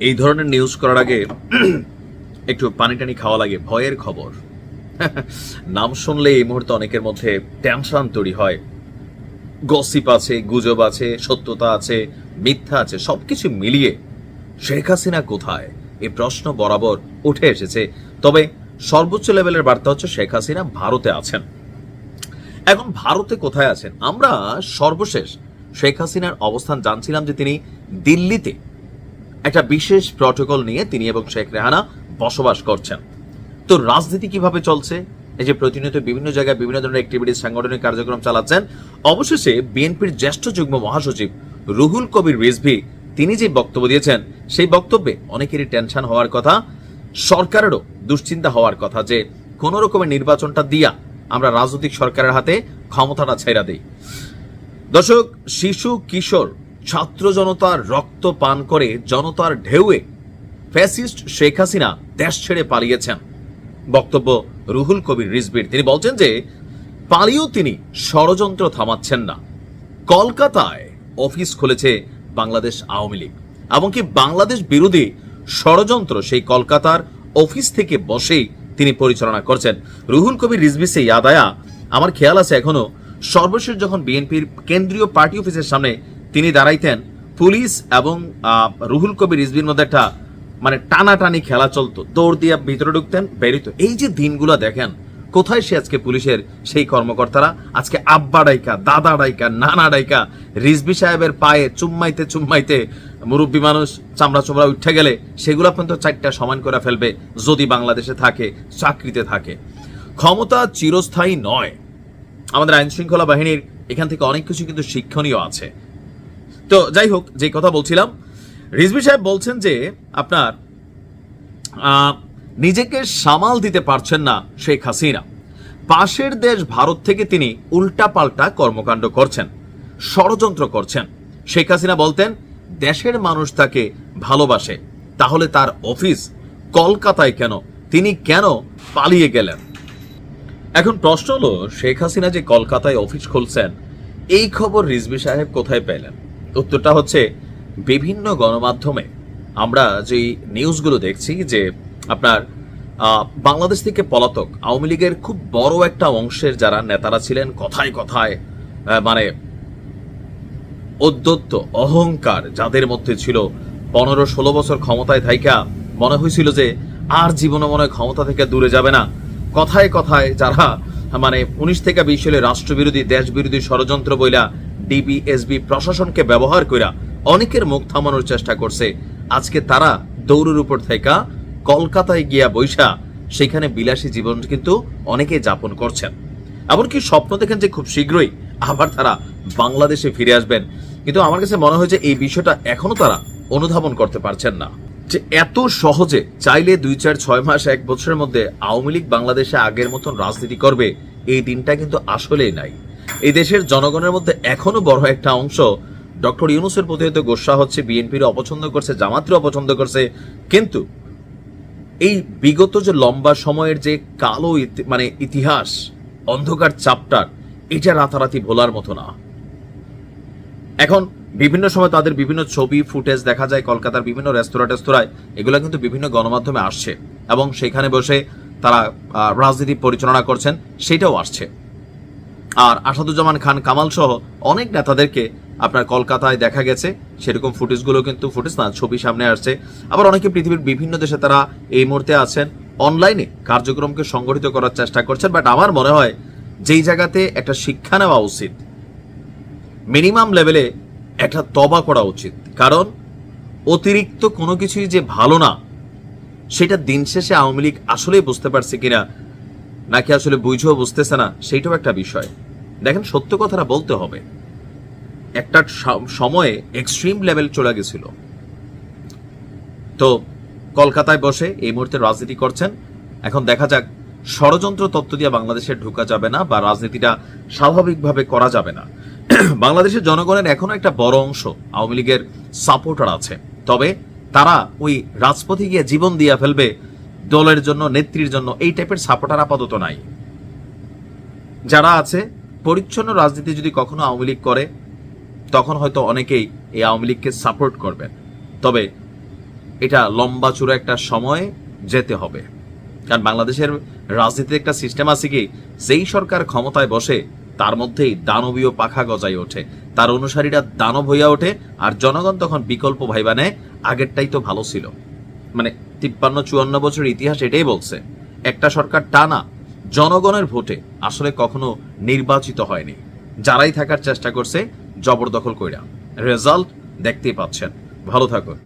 এই ধরনের নিউজ করার আগে একটু পানি টানি খাওয়া লাগে। ভয়ের খবর নাম শুনলে এই মুহূর্তে অনেকের মধ্যে টেনশন তৈরি হয়। গসিপ আছে, গুজব আছে, সত্যতা আছে, মিথ্যা আছে, সবকিছু মিলিয়ে শেখ হাসিনা কোথায় এই প্রশ্ন বরাবর উঠে এসেছে। তবে সর্বোচ্চ লেভেলের বার্তা হচ্ছে শেখ হাসিনা ভারতে আছেন। এখন ভারতে কোথায় আছেন? আমরা সর্বশেষ শেখ হাসিনার অবস্থান জানছিলাম যে তিনি দিল্লিতে একটা বিশেষ প্রটোকল নিয়ে তিনি এবং শেখ রেহানা বসবাস করছেন। তো রাজনীতি কিভাবে চলছে? এই যে প্রতিনিয়ত বিভিন্ন জায়গায় বিভিন্ন ধরনের অ্যাক্টিভিটিস, সাংগঠনিক কার্যক্রম চালাচ্ছেন। অবশেষে বিএনপির জ্যেষ্ঠ যুগ্ম মহাসচিব রুহুল কবির রিজভী তিনি যে বক্তব্য দিয়েছেন, সেই বক্তব্যে অনেকেরই টেনশন হওয়ার কথা, সরকারেরও দুশ্চিন্তা হওয়ার কথা যে কোন রকমের নির্বাচনটা দিয়া আমরা রাজনৈতিক সরকারের হাতে ক্ষমতাটা ছেড়া দিই। দর্শক, শিশু কিশোর ছাত্র জনতার রক্ত পান করে জনতার ঢেউয়ে ফ্যাসিস্ট শেখ হাসিনা দেশ ছেড়ে পালিয়েছেন। বক্তব্য রুহুল কবির রিজভীর। তিনি বলছেন যে পালিয়েও তিনি ষড়যন্ত্র থামাচ্ছেন না। কলকাতায় অফিস খুলেছে বাংলাদেশ আওয়ামী লীগ, এমনকি বাংলাদেশ বিরোধী ষড়যন্ত্র সেই কলকাতার অফিস থেকে বসেই তিনি পরিচালনা করছেন। রুহুল কবির রিজভী সে ইয়াদ আয়া, আমার খেয়াল আছে এখনো, সর্বশেষ যখন বিএনপির কেন্দ্রীয় পার্টি অফিসের সামনে তিনি দাঁড়াইতেন, পুলিশ এবং রুহুল কবির রিজভীর মধ্যে একটা টানাটানি খেলা চলতো, দৌড় দিয়ে ভিতরে ঢুকতেন, বেরিত। এই যে দিনগুলো দেখেন, কোথায় সে আজকে পুলিশের সেই কর্মকর্তারা? আজকে আব্বা ডাইকা, দাদা ডাইকা, নানা ডাইকা রিজভী সাহেবের পায়ে চুম্মাইতে চুম্মাইতে মুরব্বী মানুষ চামড়া চোমড়া উঠে গেলে সেগুলো পর্যন্ত চারটা সমান করে ফেলবে যদি বাংলাদেশে থাকে, চাকরিতে থাকে। ক্ষমতা চিরস্থায়ী নয়। আমাদের আইন শৃঙ্খলা বাহিনীর এখান থেকে অনেক কিছু কিন্তু শিক্ষণীয় আছে। তো যাই হোক, যে কথা বলছিলাম, রিজভী সাহেব বলছেন যে আপনার নিজেকে সামাল দিতে পারছেন না শেখ হাসিনা। পাশের দেশ ভারত থেকে তিনি উল্টাপাল্টা কর্মকাণ্ড করছেন, ষড়যন্ত্র করছেন। শেখ হাসিনা বলতেন দেশের মানুষ তাকে ভালোবাসে, তাহলে তার অফিস কলকাতায় কেন? তিনি কেন পালিয়ে গেলেন? এখন প্রশ্ন হলো, শেখ হাসিনা যে কলকাতায় অফিস খুলছেন, এই খবর রিজভী সাহেব কোথায় পেলেন? উত্তরটা হচ্ছে বিভিন্ন গণমাধ্যমে আমরা যে নিউজগুলো দেখছি যে আপনার বাংলাদেশ থেকে পলাতক আওয়ামী লীগের খুব বড় একটা অংশের যারা নেতারা ছিলেন, কথায় কথায় উদ্ধত্ত অহংকার যাদের মধ্যে ছিল, 15-16 বছর ক্ষমতায় থাইকা মনে হয়েছিল যে আর জীবনে মনে ক্ষমতা থেকে দূরে যাবে না। কথায় কথায় যারা 19 থেকে 20 সালে রাষ্ট্রবিরোধী, দেশবিরোধী ষড়যন্ত্র বইলা ডিবি, এসবি প্রশাসনকে ব্যবহার কইরা অনেকের মুখ থামানোর চেষ্টা করছে, আজকে তারা দৌড়ের উপর থেকে কলকাতায় গিয়া বৈশা সেখানে বিলাসী জীবন কিন্তু অনেকে যাপন করছেন। এমনকি স্বপ্ন দেখেন যে খুব শীঘ্রই আবার তারা বাংলাদেশে ফিরে আসবেন। কিন্তু আমার কাছে মনে হয় যে এই বিষয়টা এখনো তারা অনুধাবন করতে পারছেন না, যে এত সহজে চাইলে 2-4-6 মাস 1 বছরের মধ্যে আওয়ামী লীগ বাংলাদেশে আগের মতন রাজনীতি করবে, এই দিনটা কিন্তু আসলেই নাই। এই দেশের জনগণের মধ্যে এখনো বড় একটা অংশ ডক্টর ইউনূসের প্রতি হয়তো গোসা হচ্ছে, বিএনপির অপছন্দ করছে, জামাতের অপছন্দ করছে, কিন্তু এই বিগত যে লম্বা সময়ের যে কালো ইতিহাস, অন্ধকার চ্যাপ্টার, এটা রাতারাতি ভোলার মতো না। এখন বিভিন্ন সময় তাদের বিভিন্ন ছবি ফুটেজ দেখা যায় কলকাতার বিভিন্ন রেস্তোরাঁয়, এগুলো কিন্তু বিভিন্ন গণমাধ্যমে আসছে এবং সেখানে বসে তারা রাজনীতি পরিচালনা করছেন, সেটাও আসছে। আর আসাদুজ্জামান খান কামাল সহ অনেক নেতাদেরকে আপনার কলকাতায় দেখা গেছে, সেরকম ফুটেজগুলো কিন্তু ফুটেজ না, ছবি সামনে আসছে। আবার অনেকে পৃথিবীর বিভিন্ন দেশে তারা এই মুহূর্তে আছেন, অনলাইনে কার্যক্রমকে সংগঠিত করার চেষ্টা করছেন। বাট আমার মনে হয় যেই জায়গাতে একটা শিক্ষা নেওয়া উচিত, মিনিমাম লেভেলে একটা তবা করা উচিত, কারণ অতিরিক্ত কোনো কিছুই যে ভালো না, সেটা দিন শেষে আওয়ামী লীগ আসলেই বুঝতে পারছে কিনা, নাকি আসলে বুঝেও বুঝতেছে না, সেইটাও একটা বিষয়। দেখেন, সত্য কথাটা বলতে হবে, একটা সময়ে এক্সট্রিম লেভেল চলে গেছিল। তো কলকাতায় বসে এই মুহূর্তে রাজনীতি করছেন। এখন দেখা যাক, ষড়যন্ত্র তত্ত্ব দিয়ে বাংলাদেশে ঢোকা যাবে না বা রাজনীতিটা স্বাভাবিকভাবে করা যাবে না। বাংলাদেশের জনগণের এখনো একটা বড় অংশ আওয়ামী লীগের সাপোর্টার আছে, তবে তারা ওই রাজপথে গিয়ে জীবন দিয়ে ফেলবে দলের জন্য, নেত্রীর জন্য, এই টাইপের সাপোর্টার আপাতত নাই। যারা আছে, পরিচ্ছন্ন রাজনীতি যদি কখনো আওয়ামী লীগ করে, তখন হয়তো অনেকেই এই আওয়ামী লীগকে সাপোর্ট করবেন। তবে এটা লম্বা চূড়া একটা সময় যেতে হবে। কারণ বাংলাদেশের রাজনীতির একটা সিস্টেম আছে কি, যেই সরকার ক্ষমতায় বসে তার মধ্যেই দানবীয় পাখা গজায় ওঠে, তার অনুসারীরা দানব হইয়া ওঠে, আর জনগণ তখন বিকল্প ভাইবা নেয় আগেরটাই তো ভালো ছিল। মানে 53-54 বছরের ইতিহাস এটাই বলছে, একটা সরকার টানা জনগণের ভোটে আসলে কখনো নির্বাচিত হয়নি। যারাই থাকার চেষ্টা করছে জবরদখল কইরা, রেজাল্ট দেখতেই পাচ্ছেন। ভালো থাকুন।